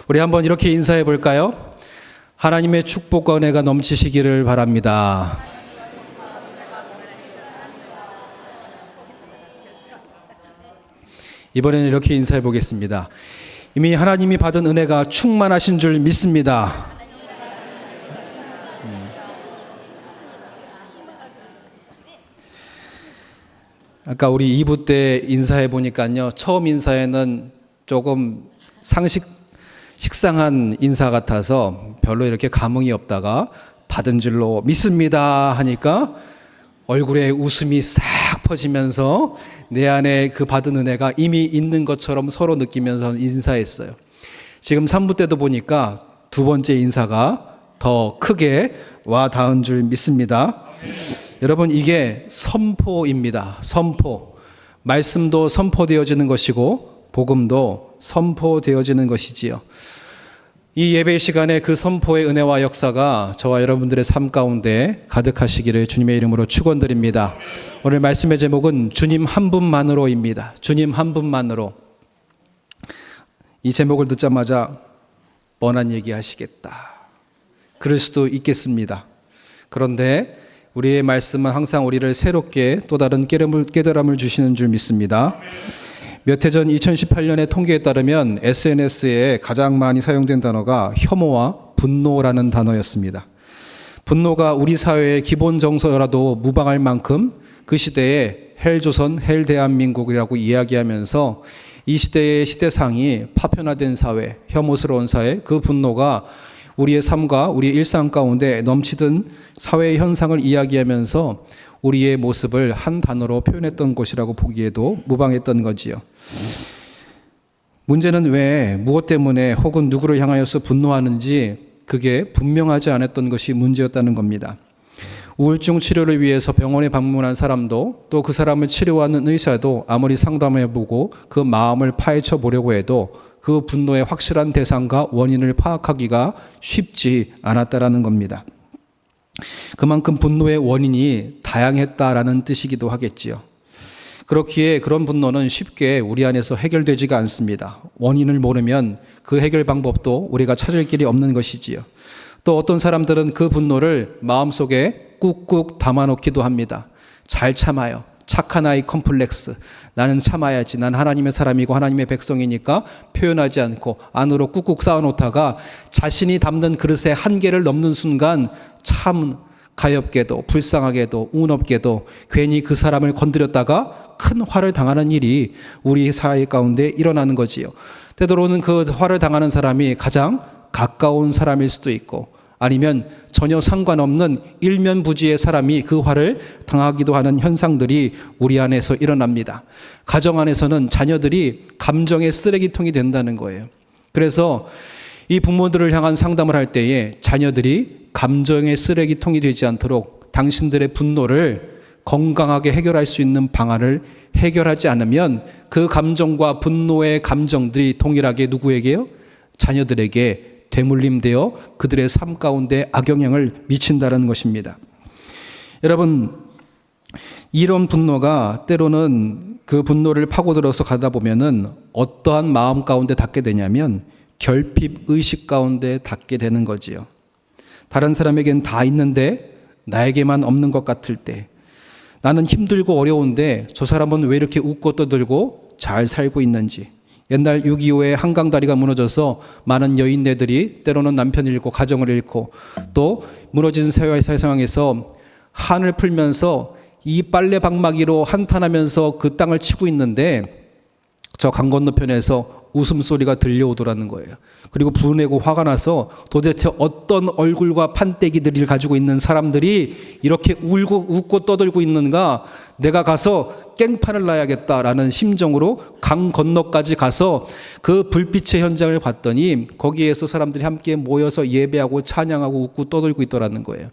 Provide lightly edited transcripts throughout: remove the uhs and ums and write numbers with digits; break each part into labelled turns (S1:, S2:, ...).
S1: 우리 한번 이렇게 인사해 볼까요? 하나님의 축복과 은혜가 넘치시기를 바랍니다. 이번에는 이렇게 인사해 보겠습니다. 이미 하나님이 받은 은혜가 충만하신 줄 믿습니다. 아까 우리 2부 때 인사해 보니까요, 처음 인사에는 조금 식상한 인사 같아서 별로 이렇게 감흥이 없다가 받은 줄로 믿습니다 하니까 얼굴에 웃음이 싹 퍼지면서 내 안에 그 받은 은혜가 이미 있는 것처럼 서로 느끼면서 인사했어요. 지금 3부 때도 보니까 두 번째 인사가 더 크게 와 닿은 줄 믿습니다. 여러분, 이게 선포입니다. 선포. 말씀도 선포되어지는 것이고 복음도 선포되어지는 것이지요. 이 예배 시간에 그 선포의 은혜와 역사가 저와 여러분들의 삶 가운데 가득하시기를 주님의 이름으로 축원드립니다. 오늘 말씀의 제목은 주님 한 분만으로입니다. 주님 한 분만으로. 이 제목을 듣자마자 뻔한 얘기 하시겠다, 그럴 수도 있겠습니다. 그런데 우리의 말씀은 항상 우리를 새롭게 또 다른 깨달음을 주시는 줄 믿습니다. 몇 해 전 2018년의 통계에 따르면 SNS에 가장 많이 사용된 단어가 혐오와 분노라는 단어였습니다. 분노가 우리 사회의 기본 정서라도 무방할 만큼 그 시대에 헬조선, 헬대한민국이라고 이야기하면서 이 시대의 시대상이 파편화된 사회, 혐오스러운 사회, 그 분노가 우리의 삶과 우리의 일상 가운데 넘치던 사회의 현상을 이야기하면서 우리의 모습을 한 단어로 표현했던 것이라고 보기에도 무방했던 거지요. 문제는 왜, 무엇 때문에 혹은 누구를 향하여서 분노하는지 그게 분명하지 않았던 것이 문제였다는 겁니다. 우울증 치료를 위해서 병원에 방문한 사람도 또 그 사람을 치료하는 의사도 아무리 상담해보고 그 마음을 파헤쳐 보려고 해도 그 분노의 확실한 대상과 원인을 파악하기가 쉽지 않았다라는 겁니다. 그만큼 분노의 원인이 다양했다라는 뜻이기도 하겠지요. 그렇기에 그런 분노는 쉽게 우리 안에서 해결되지가 않습니다. 원인을 모르면 그 해결 방법도 우리가 찾을 길이 없는 것이지요. 또 어떤 사람들은 그 분노를 마음속에 꾹꾹 담아놓기도 합니다. 잘 참아요. 착한 아이 컴플렉스. 나는 참아야지. 난 하나님의 사람이고 하나님의 백성이니까 표현하지 않고 안으로 꾹꾹 쌓아놓다가 자신이 담는 그릇의 한계를 넘는 순간 참 가엾게도 불쌍하게도 운 없게도 괜히 그 사람을 건드렸다가 큰 화를 당하는 일이 우리 사회 가운데 일어나는 거지요. 때로는 그 화를 당하는 사람이 가장 가까운 사람일 수도 있고 아니면 전혀 상관없는 일면부지의 사람이 그 화를 당하기도 하는 현상들이 우리 안에서 일어납니다. 가정 안에서는 자녀들이 감정의 쓰레기통이 된다는 거예요. 그래서 이 부모들을 향한 상담을 할 때에 자녀들이 감정의 쓰레기통이 되지 않도록 당신들의 분노를 건강하게 해결할 수 있는 방안을 해결하지 않으면 그 감정과 분노의 감정들이 동일하게 누구에게요? 자녀들에게 되물림되어 그들의 삶 가운데 악영향을 미친다는 것입니다. 여러분, 이런 분노가 때로는 그 분노를 파고들어서 가다 보면은 어떠한 마음 가운데 닿게 되냐면 결핍 의식 가운데 닿게 되는 거지요. 다른 사람에겐 다 있는데 나에게만 없는 것 같을 때, 나는 힘들고 어려운데 저 사람은 왜 이렇게 웃고 떠들고 잘 살고 있는지. 옛날 6.25에 한강다리가 무너져서 많은 여인네들이 때로는 남편을 잃고 가정을 잃고 또 무너진 세상에서 한을 풀면서 이 빨래 방망이로 한탄하면서 그 땅을 치고 있는데 저 강 건너편에서 웃음소리가 들려오더라는 거예요. 그리고 분해고 화가 나서 도대체 어떤 얼굴과 판때기들을 가지고 있는 사람들이 이렇게 웃고 떠들고 있는가, 내가 가서 깽판을 놔야겠다라는 심정으로 강 건너까지 가서 그 불빛의 현장을 봤더니 거기에서 사람들이 함께 모여서 예배하고 찬양하고 웃고 떠들고 있더라는 거예요.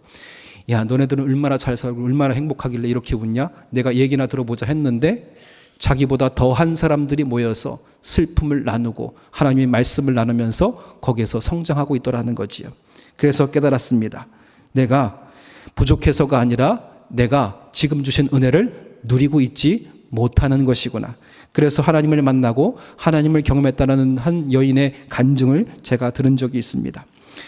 S1: 야, 너네들은 얼마나 잘 살고 얼마나 행복하길래 이렇게 웃냐? 내가 얘기나 들어보자 했는데 자기보다 더한 사람들이 모여서 슬픔을 나누고 하나님의 말씀을 나누면서 거기에서 성장하고 있더라는 거지요. 그래서 깨달았습니다. 내가 부족해서가 아니라 내가 지금 주신 은혜를 누리고 있지 못하는 것이구나. 그래서 하나님을 만나고 하나님을 경험했다는 한 여인의 간증을 제가 들은 적이 있습니다.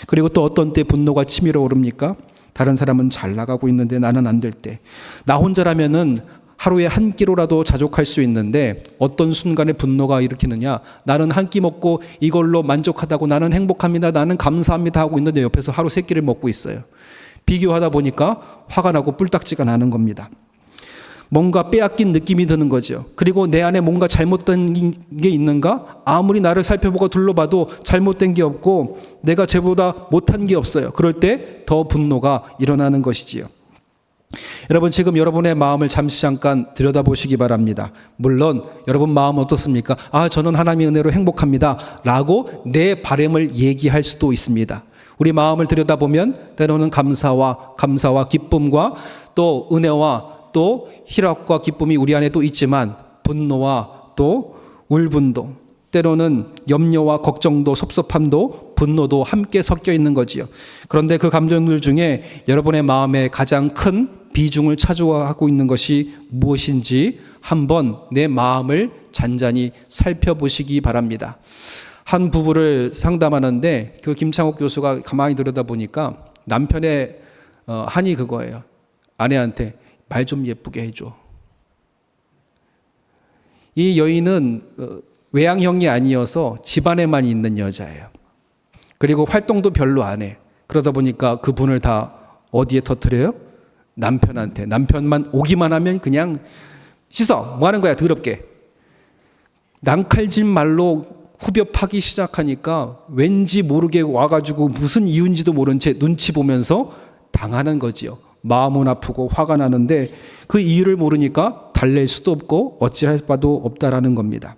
S1: 그리고 또 어떤 때 분노가 치밀어 오릅니까? 다른 사람은 잘 나가고 있는데 나는 안 될 때. 나 혼자라면은 하루에 한 끼로라도 자족할 수 있는데 어떤 순간에 분노가 일으키느냐? 나는 한 끼 먹고 이걸로 만족하다고 나는 행복합니다. 나는 감사합니다 하고 있는데 옆에서 하루 세 끼를 먹고 있어요. 비교하다 보니까 화가 나고 뿔딱지가 나는 겁니다. 뭔가 빼앗긴 느낌이 드는 거죠. 그리고 내 안에 뭔가 잘못된 게 있는가? 아무리 나를 살펴보고 둘러봐도 잘못된 게 없고 내가 쟤보다 못한 게 없어요. 그럴 때 더 분노가 일어나는 것이지요. 여러분, 지금 여러분의 마음을 잠시 잠깐 들여다보시기 바랍니다. 물론 여러분 마음 어떻습니까? 저는 하나님의 은혜로 행복합니다 라고 내 바람을 얘기할 수도 있습니다. 우리 마음을 들여다보면 때로는 감사와 기쁨과 또 은혜와 또 희락과 기쁨이 우리 안에 또 있지만 분노와 또 울분도, 때로는 염려와 걱정도, 섭섭함도, 분노도 함께 섞여 있는 거지요. 그런데 그 감정들 중에 여러분의 마음에 가장 큰 비중을 차지하고 있는 것이 무엇인지 한번 내 마음을 잔잔히 살펴보시기 바랍니다. 한 부부를 상담하는데 그 김창옥 교수가 가만히 들여다보니까 남편의 한이 그거예요. 아내한테 말 좀 예쁘게 해줘. 이 여인은 외향형이 아니어서 집안에만 있는 여자예요. 그리고 활동도 별로 안 해. 그러다 보니까 그 분을 다 어디에 터뜨려요? 남편한테. 남편만 오기만 하면 그냥 씻어. 뭐 하는 거야 더럽게. 난칼질 말로 후벼 파기 시작하니까 왠지 모르게 와가지고 무슨 이유인지도 모른 채 눈치 보면서 당하는 거지요. 마음은 아프고 화가 나는데 그 이유를 모르니까 달랠 수도 없고 어찌할 바도 없다라는 겁니다.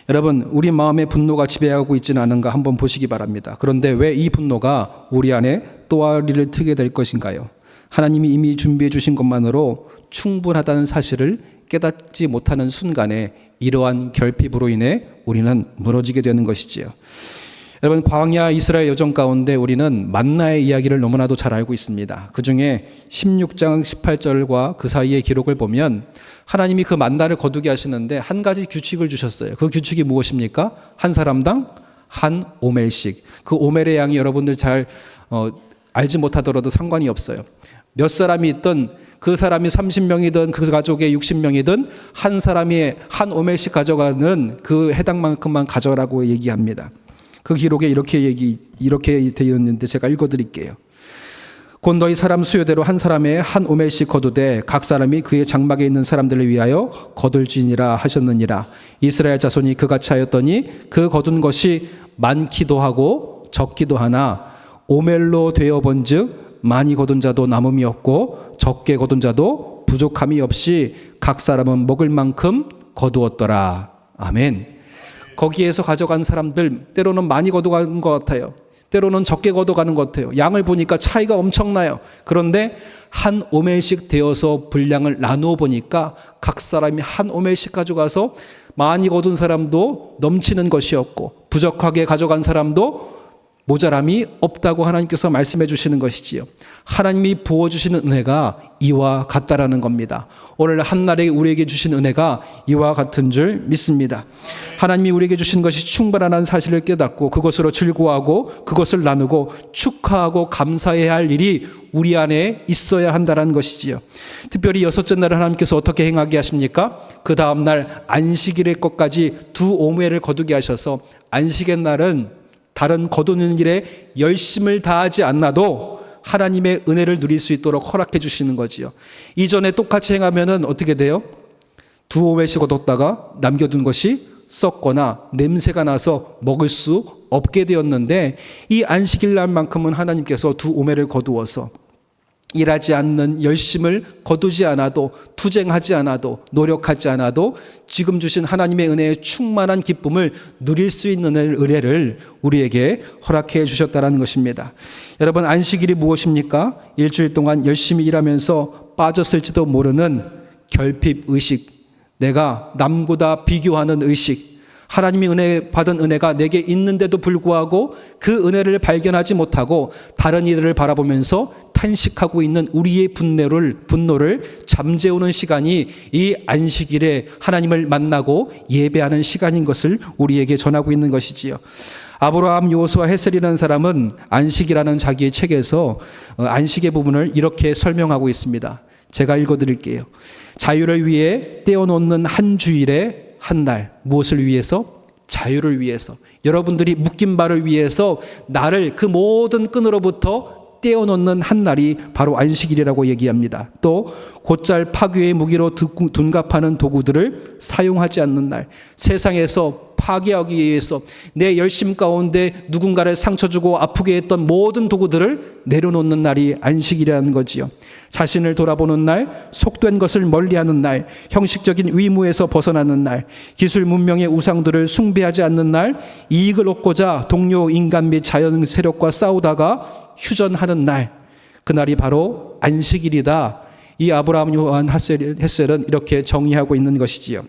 S1: 여러분, 우리 마음에 분노가 지배하고 있지는 않은가 한번 보시기 바랍니다. 그런데 왜 이 분노가 우리 안에 또아리를 트게 될 것인가요? 하나님이 이미 준비해 주신 것만으로 충분하다는 사실을 깨닫지 못하는 순간에 이러한 결핍으로 인해 우리는 무너지게 되는 것이지요. 여러분, 광야 이스라엘 여정 가운데 우리는 만나의 이야기를 너무나도 잘 알고 있습니다. 그 중에 16장 18절과 그 사이의 기록을 보면 하나님이 그 만나를 거두게 하시는데 한 가지 규칙을 주셨어요. 그 규칙이 무엇입니까? 한 사람당 한 오멜씩. 그 오멜의 양이 여러분들 잘 알지 못하더라도 상관이 없어요. 몇 사람이 있든 그 사람이 30명이든 그 가족의 60명이든 한 사람이 한 오멜씩 가져가는 그 해당만큼만 가져라고 얘기합니다. 그 기록에 이렇게 되어 있는데 제가 읽어드릴게요. 곧 너희 사람 수요대로 한 사람의 한 오멜씩 거두되 각 사람이 그의 장막에 있는 사람들을 위하여 거둘지니라 하셨느니라. 이스라엘 자손이 그같이 하였더니 그 거둔 것이 많기도 하고 적기도 하나 오멜로 되어 본즉 많이 거둔 자도 남음이 없고 적게 거둔 자도 부족함이 없이 각 사람은 먹을 만큼 거두었더라. 아멘. 거기에서 가져간 사람들 때로는 많이 거둬가는 것 같아요. 때로는 적게 거둬가는 것 같아요. 양을 보니까 차이가 엄청나요. 그런데 한 오멜씩 되어서 분량을 나누어 보니까 각 사람이 한 오멜씩 가져가서 많이 거둔 사람도 넘치는 것이었고 부족하게 가져간 사람도 모자람이 없다고 하나님께서 말씀해 주시는 것이지요. 하나님이 부어주시는 은혜가 이와 같다라는 겁니다. 오늘 한날에 우리에게 주신 은혜가 이와 같은 줄 믿습니다. 하나님이 우리에게 주신 것이 충분하다는 사실을 깨닫고 그것으로 즐거워하고 그것을 나누고 축하하고 감사해야 할 일이 우리 안에 있어야 한다는 것이지요. 특별히 여섯째 날을 하나님께서 어떻게 행하게 하십니까? 그 다음 날 안식일의 것까지 두 오멜을 거두게 하셔서 안식의 날은 다른 거두는 일에 열심을 다하지 않아도 하나님의 은혜를 누릴 수 있도록 허락해 주시는 거지요. 이전에 똑같이 행하면은 어떻게 돼요? 두 오멜씩 얻었다가 남겨둔 것이 썩거나 냄새가 나서 먹을 수 없게 되었는데 이 안식일 날만큼은 하나님께서 두 오멜을 거두어서 일하지 않는 열심을 거두지 않아도 투쟁하지 않아도 노력하지 않아도 지금 주신 하나님의 은혜의 충만한 기쁨을 누릴 수 있는 은혜를 우리에게 허락해 주셨다는 것입니다. 여러분, 안식일이 무엇입니까? 일주일 동안 열심히 일하면서 빠졌을지도 모르는 결핍 의식, 내가 남보다 비교하는 의식, 하나님이 은혜 받은 은혜가 내게 있는데도 불구하고 그 은혜를 발견하지 못하고 다른 이들을 바라보면서 탄식하고 있는 우리의 분노를 잠재우는 시간이 이 안식일에 하나님을 만나고 예배하는 시간인 것을 우리에게 전하고 있는 것이지요. 아브라함, 여호수아, 헤셀이라는 사람은 안식이라는 자기의 책에서 안식의 부분을 이렇게 설명하고 있습니다. 제가 읽어드릴게요. 자유를 위해 떼어놓는 한 주일에 한 날. 무엇을 위해서? 자유를 위해서. 여러분들이 묶인 바를 위해서 나를 그 모든 끈으로부터 떼어놓는 한 날이 바로 안식일이라고 얘기합니다. 또 곧잘 파괴의 무기로 둔갑하는 도구들을 사용하지 않는 날. 세상에서 파괴하기 위해서 내 열심 가운데 누군가를 상처 주고 아프게 했던 모든 도구들을 내려놓는 날이 안식일이라는 거지요. 자신을 돌아보는 날, 속된 것을 멀리하는 날, 형식적인 의무에서 벗어나는 날, 기술 문명의 우상들을 숭배하지 않는 날, 이익을 얻고자 동료 인간 및 자연 세력과 싸우다가 휴전하는 날, 그날이 바로 안식일이다. 이 아브라함, 요한, 헤셀은 이렇게 정의하고 있는 것이지요.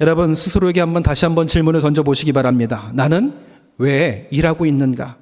S1: 여러분 스스로에게 다시 한번 질문을 던져보시기 바랍니다. 나는 왜 일하고 있는가?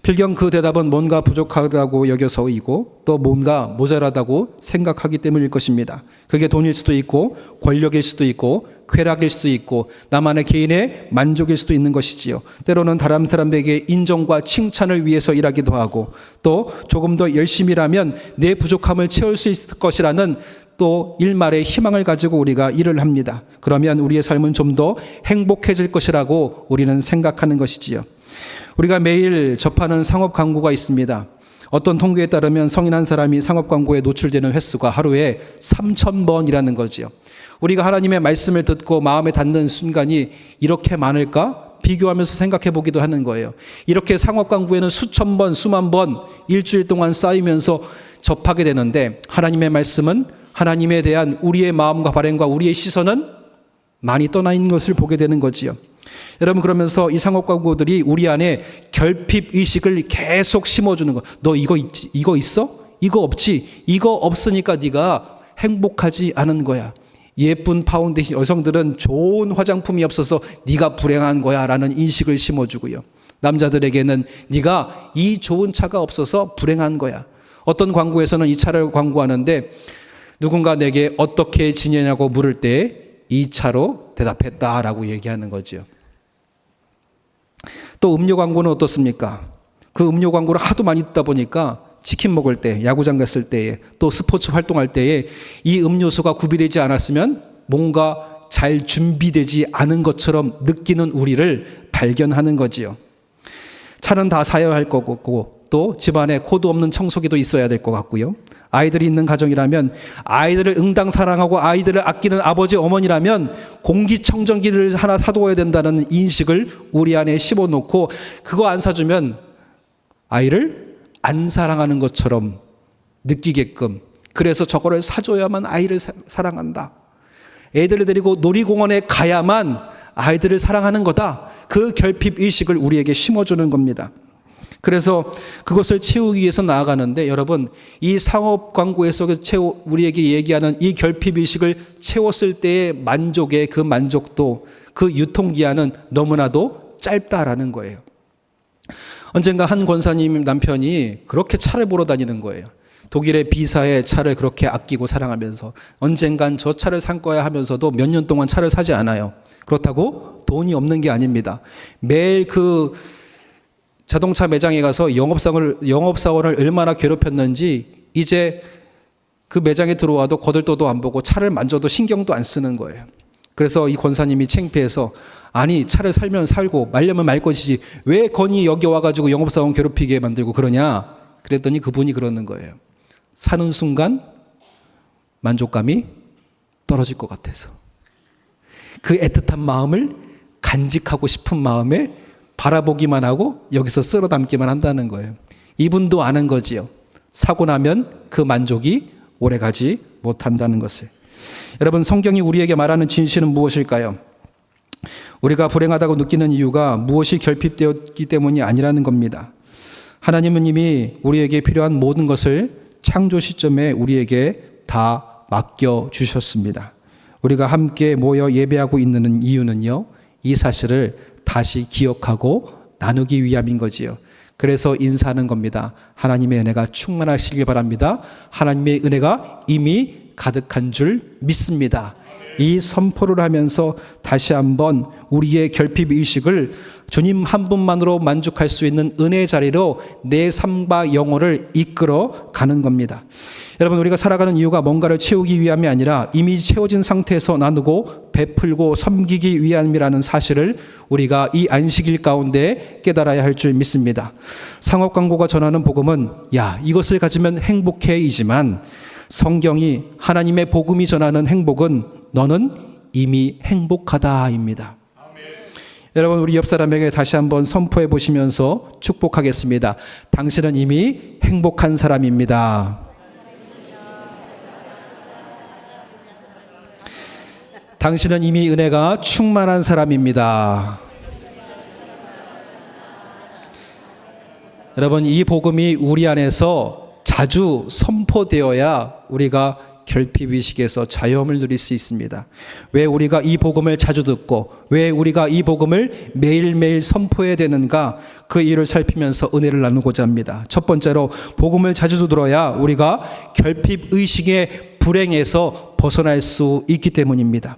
S1: 필경 그 대답은 뭔가 부족하다고 여겨서이고 또 뭔가 모자라다고 생각하기 때문일 것입니다. 그게 돈일 수도 있고 권력일 수도 있고 쾌락일 수도 있고 나만의 개인의 만족일 수도 있는 것이지요. 때로는 다른 사람에게 인정과 칭찬을 위해서 일하기도 하고 또 조금 더 열심히 일하면 내 부족함을 채울 수 있을 것이라는 또 일말의 희망을 가지고 우리가 일을 합니다. 그러면 우리의 삶은 좀 더 행복해질 것이라고 우리는 생각하는 것이지요. 우리가 매일 접하는 상업 광고가 있습니다. 어떤 통계에 따르면 성인 한 사람이 상업 광고에 노출되는 횟수가 하루에 3,000번이라는 거지요. 우리가 하나님의 말씀을 듣고 마음에 닿는 순간이 이렇게 많을까? 비교하면서 생각해 보기도 하는 거예요. 이렇게 상업 광고에는 수천 번, 수만 번 일주일 동안 쌓이면서 접하게 되는데 하나님의 말씀은 하나님에 대한 우리의 마음과 바람과 우리의 시선은 많이 떠나 있는 것을 보게 되는 거지요. 여러분 그러면서 이 상업 광고들이 우리 안에 결핍 의식을 계속 심어주는 거. 너 이거 있지? 이거 있어? 이거 없지? 이거 없으니까 네가 행복하지 않은 거야. 예쁜 파운데이션, 여성들은 좋은 화장품이 없어서 네가 불행한 거야 라는 인식을 심어주고요. 남자들에게는 네가 이 좋은 차가 없어서 불행한 거야. 어떤 광고에서는 이 차를 광고하는데 누군가 내게 어떻게 지내냐고 물을 때 이 차로 대답했다라고 얘기하는 거죠. 또 음료 광고는 어떻습니까? 그 음료 광고를 하도 많이 듣다 보니까 치킨 먹을 때, 야구장 갔을 때에, 또 스포츠 활동할 때에 이 음료수가 구비되지 않았으면 뭔가 잘 준비되지 않은 것처럼 느끼는 우리를 발견하는 거지요. 차는 다 사야 할 거고 또 집안에 코드 없는 청소기도 있어야 될 것 같고요. 아이들이 있는 가정이라면 아이들을 응당 사랑하고 아이들을 아끼는 아버지 어머니라면 공기청정기를 하나 사두어야 된다는 인식을 우리 안에 심어놓고 그거 안 사주면 아이를 안 사랑하는 것처럼 느끼게끔, 그래서 저거를 사줘야만 아이를 사랑한다. 애들을 데리고 놀이공원에 가야만 아이들을 사랑하는 거다. 그 결핍 의식을 우리에게 심어주는 겁니다. 그래서 그것을 채우기 위해서 나아가는데 여러분 이 상업 광고에서 우리에게 얘기하는 이 결핍 의식을 채웠을 때의 만족의 그 만족도, 그 유통기한은 너무나도 짧다라는 거예요. 언젠가 한 권사님 남편이 그렇게 차를 보러 다니는 거예요. 독일의 비사의 차를 그렇게 아끼고 사랑하면서 언젠간 저 차를 살 거야 하면서도 몇 년 동안 차를 사지 않아요. 그렇다고 돈이 없는 게 아닙니다. 매일 그 자동차 매장에 가서 영업사원을 얼마나 괴롭혔는지 이제 그 매장에 들어와도 거들떠도 안 보고 차를 만져도 신경도 안 쓰는 거예요. 그래서 이 권사님이 창피해서 아니 차를 살면 살고 말려면 말 것이지 왜 건이 여기 와가지고 영업사원 괴롭히게 만들고 그러냐. 그랬더니 그분이 그러는 거예요. 사는 순간 만족감이 떨어질 것 같아서. 그 애틋한 마음을 간직하고 싶은 마음에 바라보기만 하고 여기서 쓸어 담기만 한다는 거예요. 이분도 아는 거지요. 사고 나면 그 만족이 오래가지 못한다는 것을. 여러분 성경이 우리에게 말하는 진실은 무엇일까요? 우리가 불행하다고 느끼는 이유가 무엇이 결핍되었기 때문이 아니라는 겁니다. 하나님은 이미 우리에게 필요한 모든 것을 창조 시점에 우리에게 다 맡겨주셨습니다. 우리가 함께 모여 예배하고 있는 이유는요, 이 사실을 다시 기억하고 나누기 위함인 거지요. 그래서 인사하는 겁니다. 하나님의 은혜가 충만하시길 바랍니다. 하나님의 은혜가 이미 가득한 줄 믿습니다. 이 선포를 하면서 다시 한번 우리의 결핍 의식을 주님 한 분만으로 만족할 수 있는 은혜의 자리로 내 삶과 영혼을 이끌어 가는 겁니다. 여러분, 우리가 살아가는 이유가 뭔가를 채우기 위함이 아니라 이미 채워진 상태에서 나누고 베풀고 섬기기 위함이라는 사실을 우리가 이 안식일 가운데 깨달아야 할 줄 믿습니다. 상업 광고가 전하는 복음은 야, 이것을 가지면 행복해이지만 성경이 하나님의 복음이 전하는 행복은 너는 이미 행복하다입니다. 여러분, 우리 옆 사람에게 다시 한번 선포해 보시면서 축복하겠습니다. 당신은 이미 행복한 사람입니다. 당신은 이미 은혜가 충만한 사람입니다. 여러분, 이 복음이 우리 안에서 자주 선포되어야 우리가 결핍의식에서 자유함을 누릴 수 있습니다. 왜 우리가 이 복음을 자주 듣고 왜 우리가 이 복음을 매일매일 선포해야 되는가, 그 이유를 살피면서 은혜를 나누고자 합니다. 첫 번째로, 복음을 자주 들어야 우리가 결핍의식의 불행에서 벗어날 수 있기 때문입니다.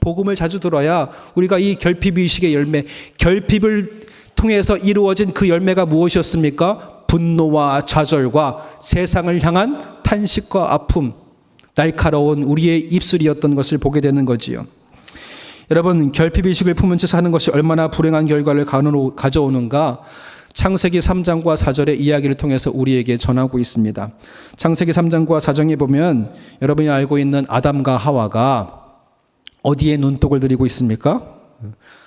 S1: 복음을 자주 들어야 우리가 이 결핍의식의 열매, 결핍을 통해서 이루어진 그 열매가 무엇이었습니까? 분노와 좌절과 세상을 향한 탄식과 아픔, 날카로운 우리의 입술이었던 것을 보게 되는 거지요. 여러분, 결핍의식을 품은 채 사는 것이 얼마나 불행한 결과를 가져오는가, 창세기 3장과 4절의 이야기를 통해서 우리에게 전하고 있습니다. 창세기 3장과 4장에 보면 여러분이 알고 있는 아담과 하와가 어디에 눈독을 들이고 있습니까?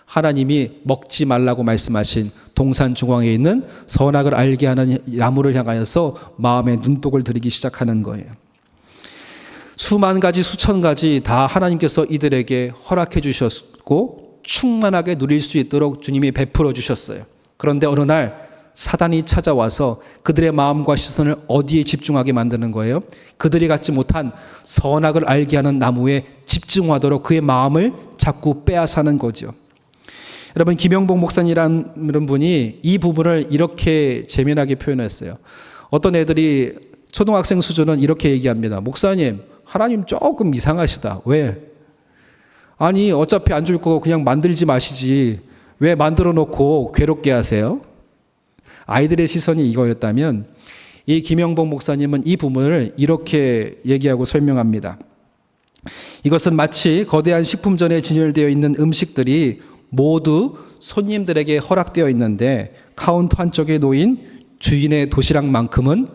S1: 하나님이 먹지 말라고 말씀하신 동산 중앙에 있는 선악을 알게 하는 나무를 향하여서 마음에 눈독을 들이기 시작하는 거예요. 수만 가지 수천 가지 다 하나님께서 이들에게 허락해 주셨고 충만하게 누릴 수 있도록 주님이 베풀어 주셨어요. 그런데 어느 날 사단이 찾아와서 그들의 마음과 시선을 어디에 집중하게 만드는 거예요? 그들이 갖지 못한 선악을 알게 하는 나무에 집중하도록 그의 마음을 자꾸 빼앗아는 거죠. 여러분, 김영복 목사님이라는 분이 이 부분을 이렇게 재미나게 표현했어요. 어떤 애들이 초등학생 수준은 이렇게 얘기합니다. 목사님, 하나님 조금 이상하시다. 왜? 아니, 어차피 안 줄 거 그냥 만들지 마시지. 왜 만들어 놓고 괴롭게 하세요? 아이들의 시선이 이거였다면 이 김영복 목사님은 이 부분을 이렇게 얘기하고 설명합니다. 이것은 마치 거대한 식품전에 진열되어 있는 음식들이 모두 손님들에게 허락되어 있는데 카운터 한쪽에 놓인 주인의 도시락만큼은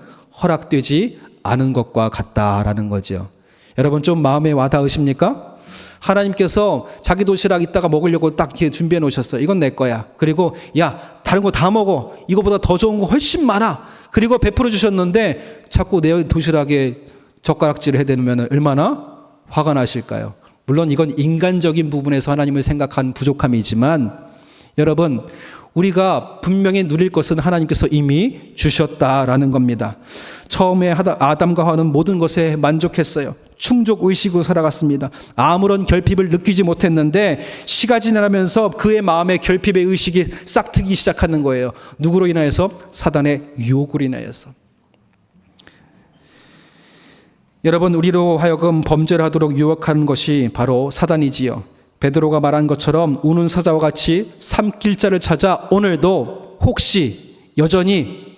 S1: 허락되지 않은 것과 같다라는 거죠. 여러분, 좀 마음에 와닿으십니까? 하나님께서 자기 도시락 이따가 먹으려고 딱 이렇게 준비해 놓으셨어요. 이건 내 거야. 그리고 야, 다른 거 다 먹어. 이거보다 더 좋은 거 훨씬 많아. 그리고 베풀어 주셨는데 자꾸 내 도시락에 젓가락질을 해대면 얼마나 화가 나실까요? 물론 이건 인간적인 부분에서 하나님을 생각한 부족함이지만 여러분, 우리가 분명히 누릴 것은 하나님께서 이미 주셨다라는 겁니다. 처음에 아담과 하와는 모든 것에 만족했어요. 충족의식으로 살아갔습니다. 아무런 결핍을 느끼지 못했는데 시간이 지나면서 그의 마음에 결핍의 의식이 싹트기 시작하는 거예요. 누구로 인하여서? 사단의 유혹으로 인하여서. 여러분, 우리로 하여금 범죄를 하도록 유혹하는 것이 바로 사단이지요. 베드로가 말한 것처럼 우는 사자와 같이 삼킬자를 찾아 오늘도 혹시 여전히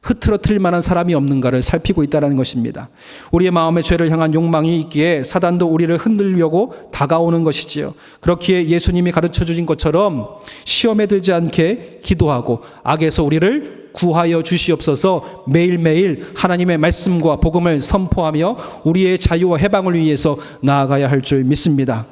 S1: 흐트러뜨릴 만한 사람이 없는가를 살피고 있다는 것입니다. 우리의 마음에 죄를 향한 욕망이 있기에 사단도 우리를 흔들려고 다가오는 것이지요. 그렇기에 예수님이 가르쳐 주신 것처럼 시험에 들지 않게 기도하고 악에서 우리를 구하여 주시옵소서 매일매일 하나님의 말씀과 복음을 선포하며 우리의 자유와 해방을 위해서 나아가야 할 줄 믿습니다.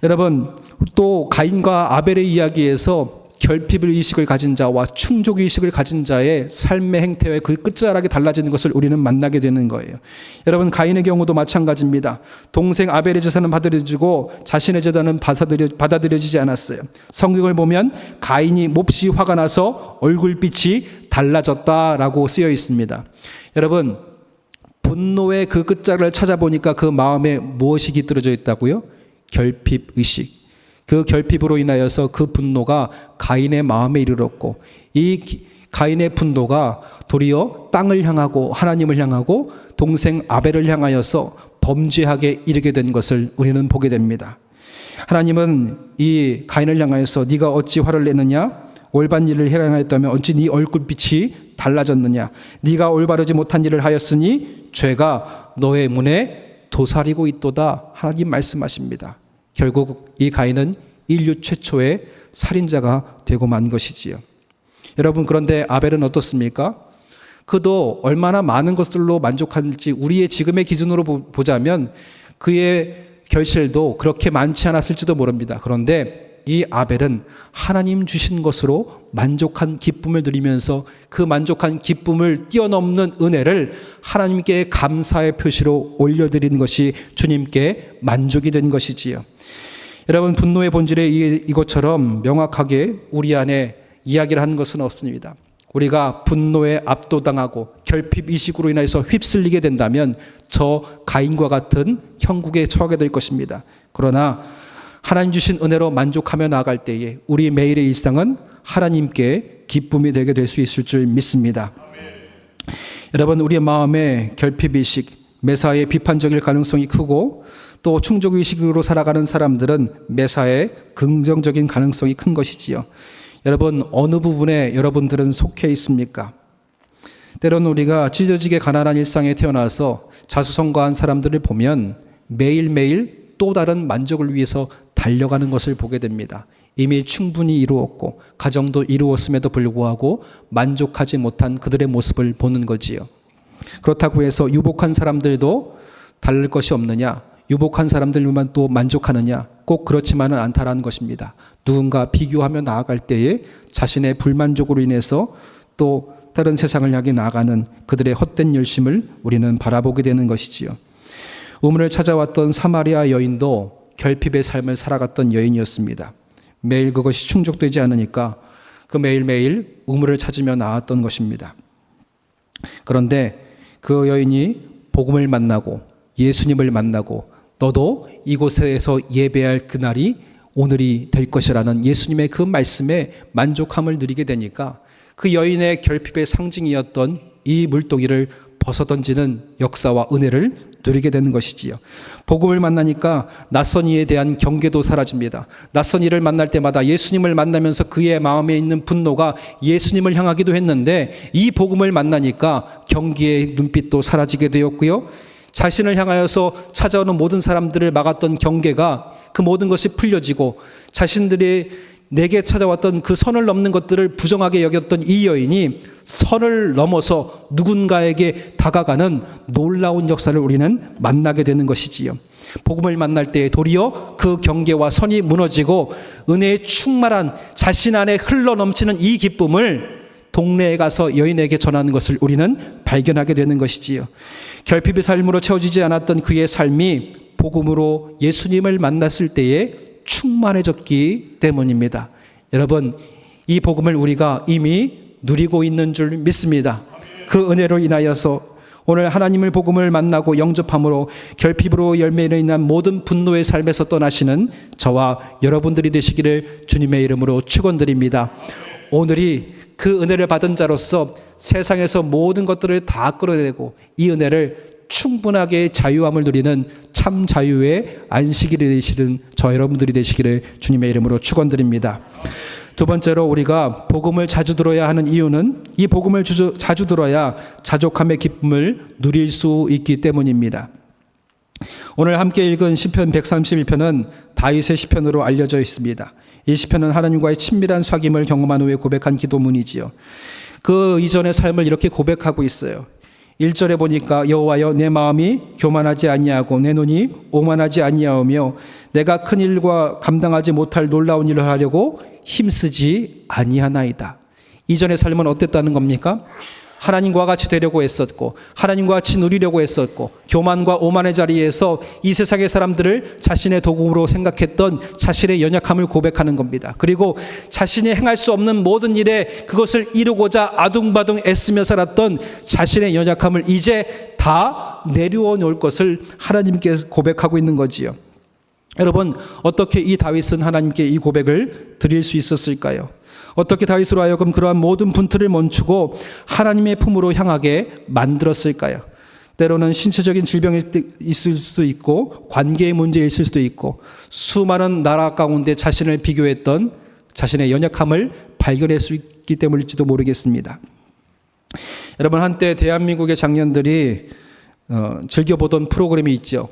S1: 여러분, 또 가인과 아벨의 이야기에서 결핍을 의식을 가진 자와 충족 의식을 가진 자의 삶의 행태와 그 끝자락이 달라지는 것을 우리는 만나게 되는 거예요. 여러분, 가인의 경우도 마찬가지입니다. 동생 아벨의 제사는 받아들여지고 자신의 제사는 받아들여지지 않았어요. 성경을 보면 가인이 몹시 화가 나서 얼굴빛이 달라졌다라고 쓰여 있습니다. 여러분, 분노의 그 끝자락을 찾아보니까 그 마음에 무엇이 깃들어져 있다고요? 결핍의식. 그 결핍으로 인하여서 그 분노가 가인의 마음에 이르렀고 이 가인의 분노가 도리어 땅을 향하고 하나님을 향하고 동생 아벨을 향하여서 범죄하게 이르게 된 것을 우리는 보게 됩니다. 하나님은 이 가인을 향하여서 네가 어찌 화를 내느냐? 올바른 일을 행하였다면 어찌 네 얼굴빛이 달라졌느냐? 네가 올바르지 못한 일을 하였으니 죄가 너의 문에 도사리고 있도다. 하나님 말씀하십니다. 결국 이 가인은 인류 최초의 살인자가 되고 만 것이지요. 여러분, 그런데 아벨은 어떻습니까? 그도 얼마나 많은 것들로 만족할지 우리의 지금의 기준으로 보자면 그의 결실도 그렇게 많지 않았을지도 모릅니다. 그런데 이 아벨은 하나님 주신 것으로 만족한 기쁨을 누리면서 그 만족한 기쁨을 뛰어넘는 은혜를 하나님께 감사의 표시로 올려드리는 것이 주님께 만족이 된 것이지요. 여러분, 분노의 본질에 이것처럼 명확하게 우리 안에 이야기를 하는 것은 없습니다. 우리가 분노에 압도당하고 결핍 의식으로 인해서 휩쓸리게 된다면 저 가인과 같은 형국에 처하게 될 것입니다. 그러나 하나님 주신 은혜로 만족하며 나아갈 때에 우리 매일의 일상은 하나님께 기쁨이 되게 될 수 있을 줄 믿습니다. 여러분, 우리의 마음에 결핍 의식, 매사에 비판적일 가능성이 크고 또 충족 의식으로 살아가는 사람들은 매사에 긍정적인 가능성이 큰 것이지요. 여러분, 어느 부분에 여러분들은 속해 있습니까? 때로는 우리가 찢어지게 가난한 일상에 태어나서 자수성가한 사람들을 보면 매일매일 또 다른 만족을 위해서 달려가는 것을 보게 됩니다. 이미 충분히 이루었고 가정도 이루었음에도 불구하고 만족하지 못한 그들의 모습을 보는 거지요. 그렇다고 해서 유복한 사람들도 다를 것이 없느냐? 유복한 사람들만 또 만족하느냐? 꼭 그렇지만은 않다라는 것입니다. 누군가 비교하며 나아갈 때에 자신의 불만족으로 인해서 또 다른 세상을 향해 나아가는 그들의 헛된 열심을 우리는 바라보게 되는 것이지요. 우물을 찾아왔던 사마리아 여인도 결핍의 삶을 살아갔던 여인이었습니다. 매일 그것이 충족되지 않으니까 그 매일매일 우물을 찾으며 나왔던 것입니다. 그런데 그 여인이 복음을 만나고 예수님을 만나고 너도 이곳에서 예배할 그날이 오늘이 될 것이라는 예수님의 그 말씀에 만족함을 누리게 되니까 그 여인의 결핍의 상징이었던 이 물동이를 벗어던지는 역사와 은혜를 누리게 되는 것이지요. 복음을 만나니까 낯선 이에 대한 경계도 사라집니다. 낯선 이를 만날 때마다 예수님을 만나면서 그의 마음에 있는 분노가 예수님을 향하기도 했는데 이 복음을 만나니까 경계의 눈빛도 사라지게 되었고요. 자신을 향하여서 찾아오는 모든 사람들을 막았던 경계가 그 모든 것이 풀려지고 자신들이 내게 찾아왔던 그 선을 넘는 것들을 부정하게 여겼던 이 여인이 선을 넘어서 누군가에게 다가가는 놀라운 역사를 우리는 만나게 되는 것이지요. 복음을 만날 때 도리어 그 경계와 선이 무너지고 은혜에 충만한 자신 안에 흘러넘치는 이 기쁨을 동네에 가서 여인에게 전하는 것을 우리는 발견하게 되는 것이지요. 결핍의 삶으로 채워지지 않았던 그의 삶이 복음으로 예수님을 만났을 때에 충만해졌기 때문입니다. 여러분, 이 복음을 우리가 이미 누리고 있는 줄 믿습니다. 그 은혜로 인하여서 오늘 하나님을 복음을 만나고 영접함으로 결핍으로 열매로 인한 모든 분노의 삶에서 떠나시는 저와 여러분들이 되시기를 주님의 이름으로 축원드립니다. 오늘이 그 은혜를 받은 자로서 세상에서 모든 것들을 다 끌어내고 이 은혜를 충분하게 자유함을 누리는 참 자유의 안식일이 되시는 저 여러분들이 되시기를 주님의 이름으로 축원드립니다. 두 번째로 우리가 복음을 자주 들어야 하는 이유는 이 복음을 자주 들어야 자족함의 기쁨을 누릴 수 있기 때문입니다. 오늘 함께 읽은 시편 131편은 다윗의 시편으로 알려져 있습니다. 이 시편은 하나님과의 친밀한 사귐을 경험한 후에 고백한 기도문이지요. 그 이전의 삶을 이렇게 고백하고 있어요. 1절에 보니까 여호와여 내 마음이 교만하지 아니하고 내 눈이 오만하지 아니하오며 내가 큰 일과 감당하지 못할 놀라운 일을 하려고 힘쓰지 아니하나이다. 이전의 삶은 어땠다는 겁니까? 하나님과 같이 되려고 했었고 하나님과 같이 누리려고 했었고 교만과 오만의 자리에서 이 세상의 사람들을 자신의 도구로 생각했던 자신의 연약함을 고백하는 겁니다. 그리고 자신이 행할 수 없는 모든 일에 그것을 이루고자 아둥바둥 애쓰며 살았던 자신의 연약함을 이제 다 내려놓을 놓을 것을 하나님께 고백하고 있는 거지요. 여러분, 어떻게 이 다윗은 하나님께 이 고백을 드릴 수 있었을까요? 어떻게 다윗으로 하여금 그러한 모든 분투를 멈추고 하나님의 품으로 향하게 만들었을까요? 때로는 신체적인 질병이 있을 수도 있고 관계의 문제일 수도 있고 수많은 나라 가운데 자신을 비교했던 자신의 연약함을 발견할 수 있기 때문일지도 모르겠습니다. 여러분, 한때 대한민국의 장년들이 즐겨보던 프로그램이 있죠.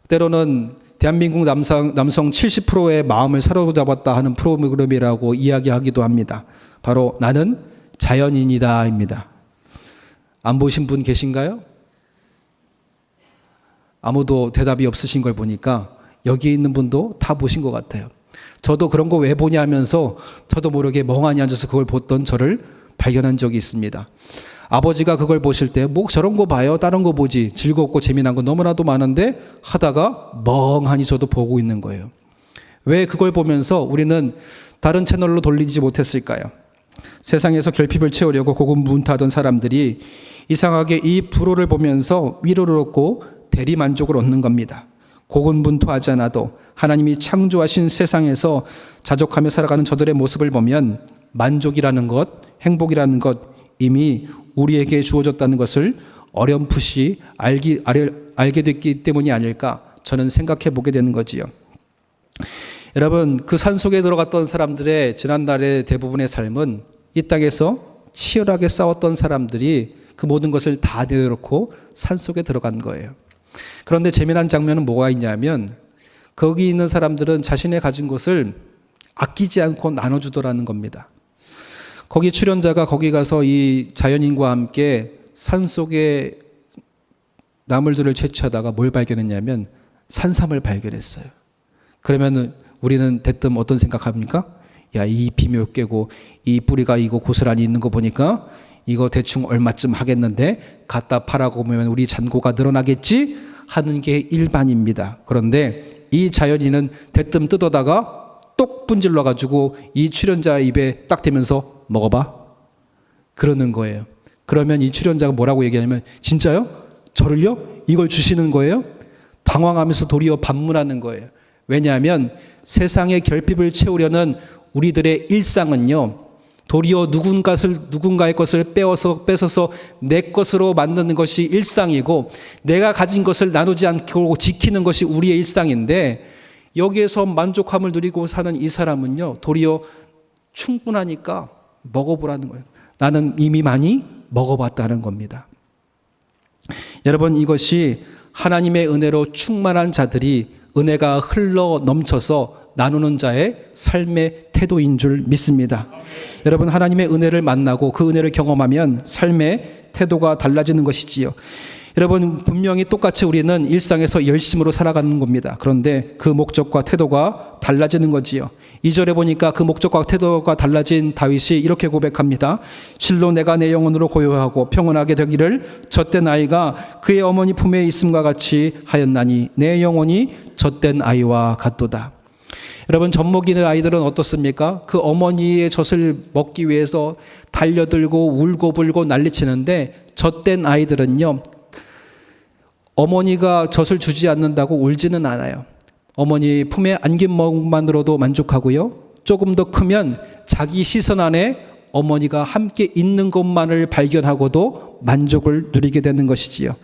S1: 때로는 대한민국 남성 70%의 마음을 사로잡았다 하는 프로그램이라고 이야기하기도 합니다. 바로 나는 자연인이다입니다. 안 보신 분 계신가요? 아무도 대답이 없으신 걸 보니까 여기 있는 분도 다 보신 것 같아요. 저도 그런 거 왜 보냐 하면서 저도 모르게 멍하니 앉아서 그걸 보던 저를 발견한 적이 있습니다. 아버지가 그걸 보실 때 뭐 저런 거 봐요, 다른 거 보지, 즐겁고 재미난 거 너무나도 많은데 하다가 멍하니 저도 보고 있는 거예요. 왜 그걸 보면서 우리는 다른 채널로 돌리지 못했을까요? 세상에서 결핍을 채우려고 고군분투하던 사람들이 이상하게 이 프로를 보면서 위로를 얻고 대리만족을 얻는 겁니다. 고군분투하지 않아도 하나님이 창조하신 세상에서 자족하며 살아가는 저들의 모습을 보면 만족이라는 것, 행복이라는 것 이미 우리에게 주어졌다는 것을 어렴풋이 알게 됐기 때문이 아닐까 저는 생각해 보게 되는 거지요. 여러분, 그 산속에 들어갔던 사람들의 지난날의 대부분의 삶은 이 땅에서 치열하게 싸웠던 사람들이 그 모든 것을 다 내려놓고 산속에 들어간 거예요. 그런데 재미난 장면은 뭐가 있냐면 거기 있는 사람들은 자신의 가진 것을 아끼지 않고 나눠주더라는 겁니다. 거기 출연자가 거기 가서 이 자연인과 함께 산속에 나물들을 채취하다가 뭘 발견했냐면 산삼을 발견했어요. 그러면 우리는 대뜸 어떤 생각합니까? 야, 이 잎이 몇 개고 이 뿌리가 이거 고스란히 있는 거 보니까 이거 대충 얼마쯤 하겠는데 갖다 팔아고 보면 우리 잔고가 늘어나겠지 하는 게 일반입니다. 그런데 이 자연인은 대뜸 뜯어다가 똑 분질러 가지고 이 출연자 입에 딱 대면서 먹어봐 그러는 거예요. 그러면 이 출연자가 뭐라고 얘기하냐면 진짜요? 저를요? 이걸 주시는 거예요? 당황하면서 도리어 반문하는 거예요. 왜냐하면 세상의 결핍을 채우려는 우리들의 일상은요, 도리어 누군가의 것을 뺏어서 내 것으로 만드는 것이 일상이고 내가 가진 것을 나누지 않고 지키는 것이 우리의 일상인데 여기에서 만족함을 누리고 사는 이 사람은요, 도리어 충분하니까 먹어보라는 거예요. 나는 이미 많이 먹어봤다는 겁니다. 여러분, 이것이 하나님의 은혜로 충만한 자들이 은혜가 흘러 넘쳐서 나누는 자의 삶의 태도인 줄 믿습니다. 여러분, 하나님의 은혜를 만나고 그 은혜를 경험하면 삶의 태도가 달라지는 것이지요. 여러분, 분명히 똑같이 우리는 일상에서 열심으로 살아가는 겁니다. 그런데 그 목적과 태도가 달라지는 거지요. 2절에 보니까 그 목적과 태도가 달라진 다윗이 이렇게 고백합니다. 실로 내가 내 영혼으로 고요하고 평온하게 되기를 젖된 아이가 그의 어머니 품에 있음과 같이 하였나니 내 영혼이 젖된 아이와 같도다. 여러분, 젖먹이는 아이들은 어떻습니까? 그 어머니의 젖을 먹기 위해서 달려들고 울고불고 난리치는데 젖된 아이들은요, 어머니가 젖을 주지 않는다고 울지는 않아요. 어머니 품에 안긴 것만으로도 만족하고요. 조금 더 크면 자기 시선 안에 어머니가 함께 있는 것만을 발견하고도 만족을 누리게 되는 것이지요.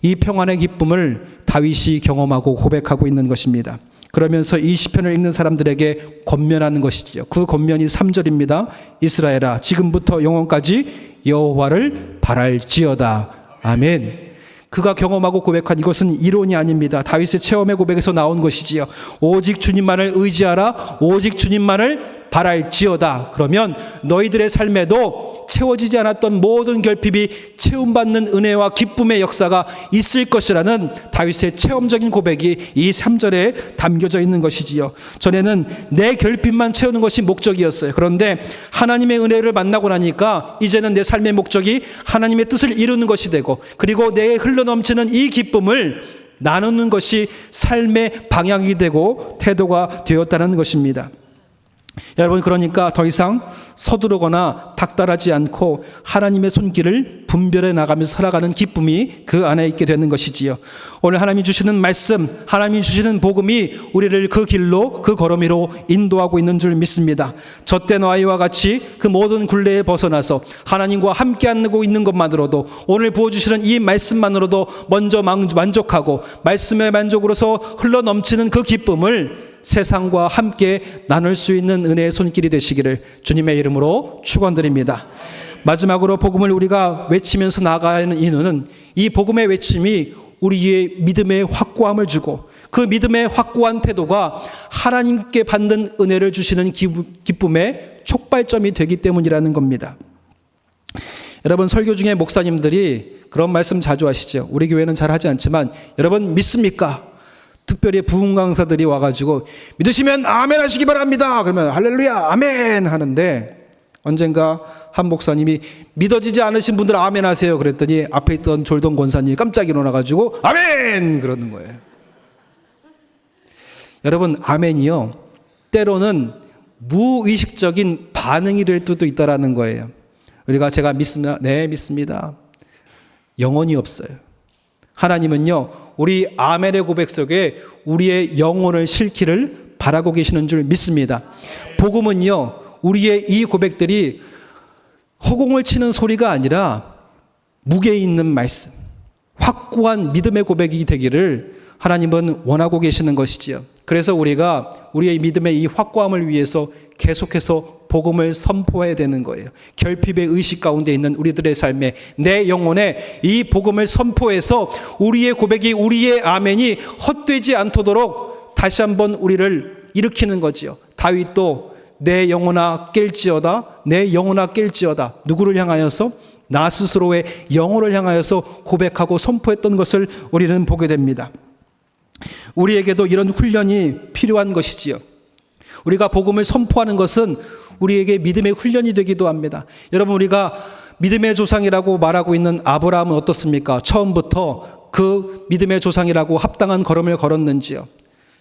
S1: 이 평안의 기쁨을 다윗이 경험하고 고백하고 있는 것입니다. 그러면서 이 시편을 읽는 사람들에게 권면하는 것이지요. 그 권면이 3절입니다. 이스라엘아, 지금부터 영원까지 여호와를 바랄지어다. 아멘. 그가 경험하고 고백한 이것은 이론이 아닙니다. 다윗의 체험의 고백에서 나온 것이지요. 오직 주님만을 의지하라. 오직 주님만을 바랄지어다. 그러면 너희들의 삶에도 채워지지 않았던 모든 결핍이 채움받는 은혜와 기쁨의 역사가 있을 것이라는 다윗의 체험적인 고백이 이 3절에 담겨져 있는 것이지요. 전에는 내 결핍만 채우는 것이 목적이었어요. 그런데 하나님의 은혜를 만나고 나니까 이제는 내 삶의 목적이 하나님의 뜻을 이루는 것이 되고, 그리고 내 흘러넘치는 이 기쁨을 나누는 것이 삶의 방향이 되고 태도가 되었다는 것입니다. 여러분, 그러니까 더 이상 서두르거나 닥달하지 않고 하나님의 손길을 분별해 나가면서 살아가는 기쁨이 그 안에 있게 되는 것이지요. 오늘 하나님이 주시는 말씀, 하나님이 주시는 복음이 우리를 그 길로, 그 걸음이로 인도하고 있는 줄 믿습니다. 젖된 아이와 같이 그 모든 굴레에 벗어나서 하나님과 함께하고 있는 것만으로도, 오늘 부어주시는 이 말씀만으로도 먼저 만족하고 말씀의 만족으로서 흘러넘치는 그 기쁨을 세상과 함께 나눌 수 있는 은혜의 손길이 되시기를 주님의 이름으로 축원드립니다. 마지막으로 복음을 우리가 외치면서 나아가는 이유는 이 복음의 외침이 우리의 믿음의 확고함을 주고, 그 믿음의 확고한 태도가 하나님께 받는 은혜를 주시는 기쁨의 촉발점이 되기 때문이라는 겁니다. 여러분, 설교 중에 목사님들이 그런 말씀 자주 하시죠. 우리 교회는 잘 하지 않지만, 여러분 믿습니까? 특별히 부흥 강사들이 와가지고 믿으시면 아멘 하시기 바랍니다. 그러면 할렐루야 아멘 하는데, 언젠가 한 목사님이 믿어지지 않으신 분들 아멘 하세요 그랬더니 앞에 있던 졸동 권사님이 깜짝 일어나가지고 아멘 그러는 거예요. 여러분, 아멘이요, 때로는 무의식적인 반응이 될 때도 있다라는 거예요. 우리가 제가 믿습니다. 네, 믿습니다. 영혼이 없어요. 하나님은요, 우리 아멘의 고백 속에 우리의 영혼을 싣기를 바라고 계시는 줄 믿습니다. 복음은요, 우리의 이 고백들이 허공을 치는 소리가 아니라 무게 있는 말씀, 확고한 믿음의 고백이 되기를 하나님은 원하고 계시는 것이지요. 그래서 우리가 우리의 믿음의 이 확고함을 위해서 계속해서 복음을 선포해야 되는 거예요. 결핍의 의식 가운데 있는 우리들의 삶에 내 영혼에 이 복음을 선포해서 우리의 고백이, 우리의 아멘이 헛되지 않도록 다시 한번 우리를 일으키는 거지요. 다윗도 내 영혼아 깰지어다, 내 영혼아 깰지어다. 누구를 향하여서? 나 스스로의 영혼을 향하여서 고백하고 선포했던 것을 우리는 보게 됩니다. 우리에게도 이런 훈련이 필요한 것이지요. 우리가 복음을 선포하는 것은 우리에게 믿음의 훈련이 되기도 합니다. 여러분, 우리가 믿음의 조상이라고 말하고 있는 아브라함은 어떻습니까? 처음부터 그 믿음의 조상이라고 합당한 걸음을 걸었는지요?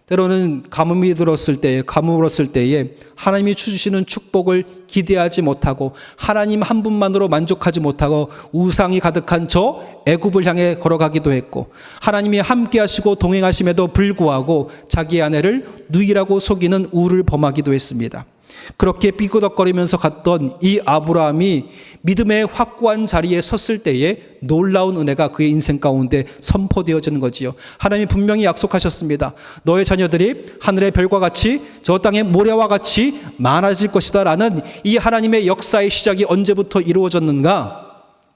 S1: 때로는 가뭄이 들었을 때에, 가물었을 때에 하나님이 주시는 축복을 기대하지 못하고 하나님 한 분만으로 만족하지 못하고 우상이 가득한 저 애굽을 향해 걸어가기도 했고, 하나님이 함께 하시고 동행하심에도 불구하고 자기 아내를 누이라고 속이는 우를 범하기도 했습니다. 그렇게 삐그덕거리면서 갔던 이 아브라함이 믿음의 확고한 자리에 섰을 때에 놀라운 은혜가 그의 인생 가운데 선포되어지는 거지요. 하나님이 분명히 약속하셨습니다. 너의 자녀들이 하늘의 별과 같이 저 땅의 모래와 같이 많아질 것이다 라는 이 하나님의 역사의 시작이 언제부터 이루어졌는가?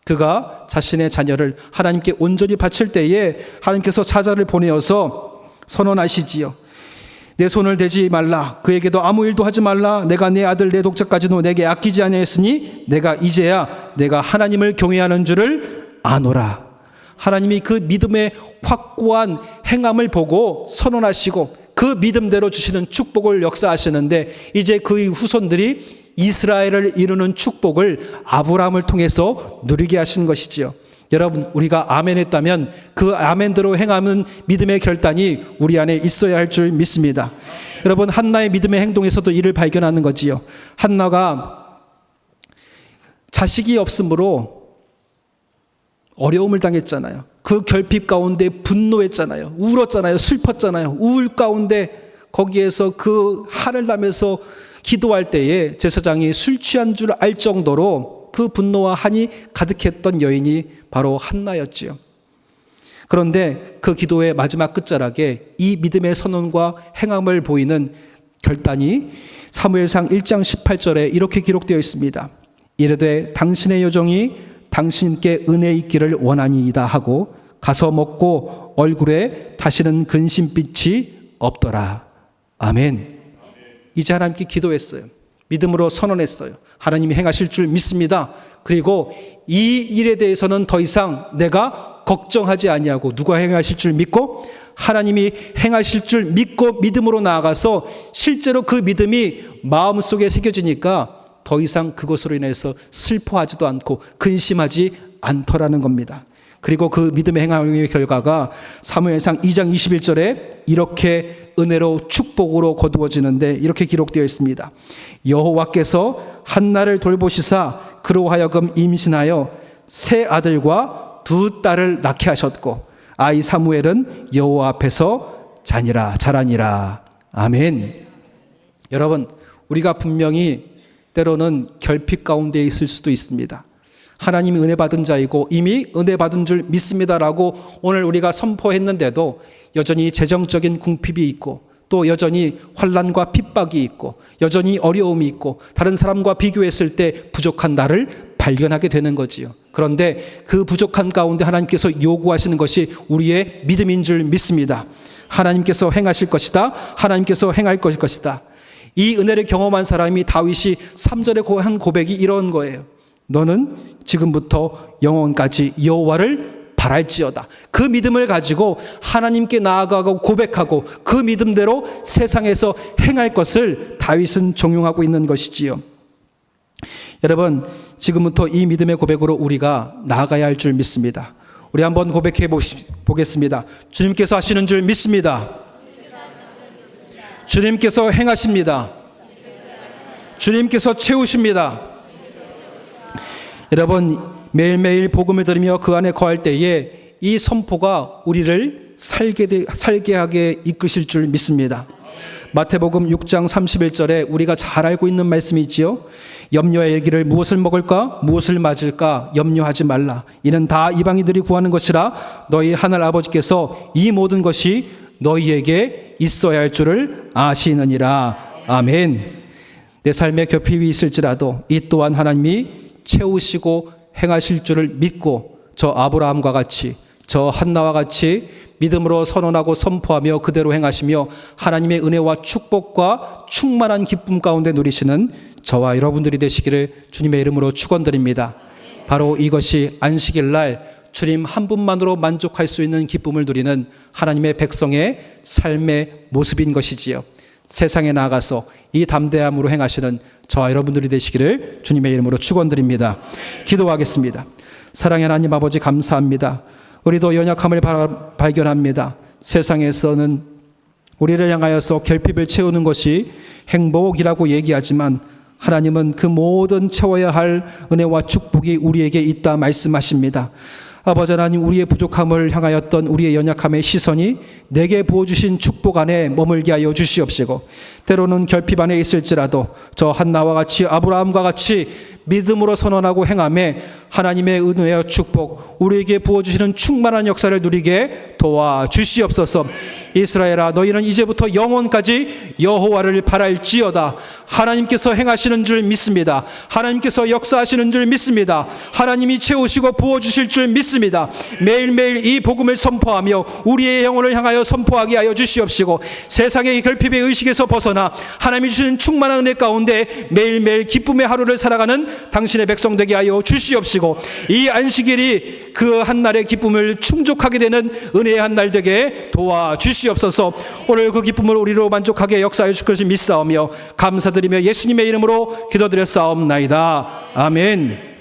S1: 그가 자신의 자녀를 하나님께 온전히 바칠 때에 하나님께서 사자를 보내어서 선언하시지요. 내 손을 대지 말라. 그에게도 아무 일도 하지 말라. 내가 내 아들 내 독자까지도 내게 아끼지 아니하였으니 내가 이제야 내가 하나님을 경외하는 줄을 아노라. 하나님이 그 믿음의 확고한 행함을 보고 선언하시고 그 믿음대로 주시는 축복을 역사하시는데, 이제 그의 후손들이 이스라엘을 이루는 축복을 아브라함을 통해서 누리게 하신 것이지요. 여러분, 우리가 아멘 했다면 그 아멘대로 행하는 믿음의 결단이 우리 안에 있어야 할 줄 믿습니다. 여러분, 한나의 믿음의 행동에서도 이를 발견하는 거지요. 한나가 자식이 없으므로 어려움을 당했잖아요. 그 결핍 가운데 분노했잖아요. 울었잖아요. 슬펐잖아요. 우울 가운데 거기에서 그 한을 나면서 기도할 때에 제사장이 술 취한 줄 알 정도로 그 분노와 한이 가득했던 여인이 바로 한나였지요. 그런데 그 기도의 마지막 끝자락에 이 믿음의 선언과 행함을 보이는 결단이 사무엘상 1장 18절에 이렇게 기록되어 있습니다. 이르되 당신의 여종이 당신께 은혜 있기를 원하니이다 하고 가서 먹고 얼굴에 다시는 근심빛이 없더라. 아멘. 이제 하나님께 기도했어요. 믿음으로 선언했어요. 하나님이 행하실 줄 믿습니다. 그리고 이 일에 대해서는 더 이상 내가 걱정하지 아니하고, 누가 행하실 줄 믿고 하나님이 행하실 줄 믿고 믿음으로 나아가서 실제로 그 믿음이 마음속에 새겨지니까 더 이상 그것으로 인해서 슬퍼하지도 않고 근심하지 않더라는 겁니다. 그리고 그 믿음의 행함의 결과가 사무엘상 2장 21절에 이렇게 은혜로 축복으로 거두어지는데 이렇게 기록되어 있습니다. 여호와께서 한나를 돌보시사 그로 하여금 임신하여 세 아들과 두 딸을 낳게 하셨고 아이 사무엘은 여호와 앞에서 자라니라. 아멘. 여러분, 우리가 분명히 때로는 결핍 가운데 있을 수도 있습니다. 하나님이 은혜 받은 자이고 이미 은혜 받은 줄 믿습니다라고 오늘 우리가 선포했는데도 여전히 재정적인 궁핍이 있고 또 여전히 환난과 핍박이 있고 여전히 어려움이 있고 다른 사람과 비교했을 때 부족한 나를 발견하게 되는 거지요. 그런데 그 부족한 가운데 하나님께서 요구하시는 것이 우리의 믿음인 줄 믿습니다. 하나님께서 행하실 것이다. 하나님께서 행할 것이다. 이 은혜를 경험한 사람이 다윗이 3절에 한 고백이 이런 거예요. 너는 지금부터 영원까지 여호와를 바랄지어다. 그 믿음을 가지고 하나님께 나아가고 고백하고 그 믿음대로 세상에서 행할 것을 다윗은 종용하고 있는 것이지요. 여러분, 지금부터 이 믿음의 고백으로 우리가 나아가야 할 줄 믿습니다. 우리 한번 고백해 보겠습니다. 주님께서 하시는 줄 믿습니다. 주님께서 행하십니다. 주님께서 채우십니다. 여러분, 매일매일 복음을 들으며 그 안에 거할 때에 이 선포가 우리를 살게 하게 이끄실 줄 믿습니다. 마태복음 6장 31절에 우리가 잘 알고 있는 말씀이 있지요. 염려의 얘기를 무엇을 먹을까 무엇을 맞을까 염려하지 말라. 이는 다 이방인들이 구하는 것이라 너희 하늘 아버지께서 이 모든 것이 너희에게 있어야 할 줄을 아시느니라. 아멘. 내 삶에 결핍이 있을지라도 이 또한 하나님이 채우시고 행하실 줄을 믿고 저 아브라함과 같이 저 한나와 같이 믿음으로 선언하고 선포하며 그대로 행하시며 하나님의 은혜와 축복과 충만한 기쁨 가운데 누리시는 저와 여러분들이 되시기를 주님의 이름으로 축원드립니다. 바로 이것이 안식일 날 주님 한 분만으로 만족할 수 있는 기쁨을 누리는 하나님의 백성의 삶의 모습인 것이지요. 세상에 나가서 이 담대함으로 행하시는 저와 여러분들이 되시기를 주님의 이름으로 축원드립니다. 기도하겠습니다. 사랑의 하나님 아버지 감사합니다. 우리도 연약함을 발견합니다. 세상에서는 우리를 향하여서 결핍을 채우는 것이 행복이라고 얘기하지만 하나님은 그 모든 채워야 할 은혜와 축복이 우리에게 있다 말씀하십니다. 아버지 하나님, 우리의 부족함을 향하였던 우리의 연약함의 시선이 내게 부어주신 축복 안에 머물게 하여 주시옵시고 때로는 결핍 안에 있을지라도 저 한나와 같이 아브라함과 같이 믿음으로 선언하고 행함에 하나님의 은혜와 축복 우리에게 부어주시는 충만한 역사를 누리게 도와주시옵소서. 이스라엘아, 너희는 이제부터 영원까지 여호와를 바랄지어다. 하나님께서 행하시는 줄 믿습니다. 하나님께서 역사하시는 줄 믿습니다. 하나님이 채우시고 부어주실 줄 믿습니다. 매일매일 이 복음을 선포하며 우리의 영혼을 향하여 선포하게 하여 주시옵시고 세상의 결핍의 의식에서 벗어나 하나님이 주신 충만한 은혜 가운데 매일매일 기쁨의 하루를 살아가는 당신의 백성 되게 하여 주시옵시고 이 안식일이 그 한날의 기쁨을 충족하게 되는 은혜의 한날 되게 도와주시옵소서. 오늘 그 기쁨을 우리로 만족하게 역사해 주실 것을 믿사오며 감사드리며 예수님의 이름으로 기도드렸사옵나이다. 아멘.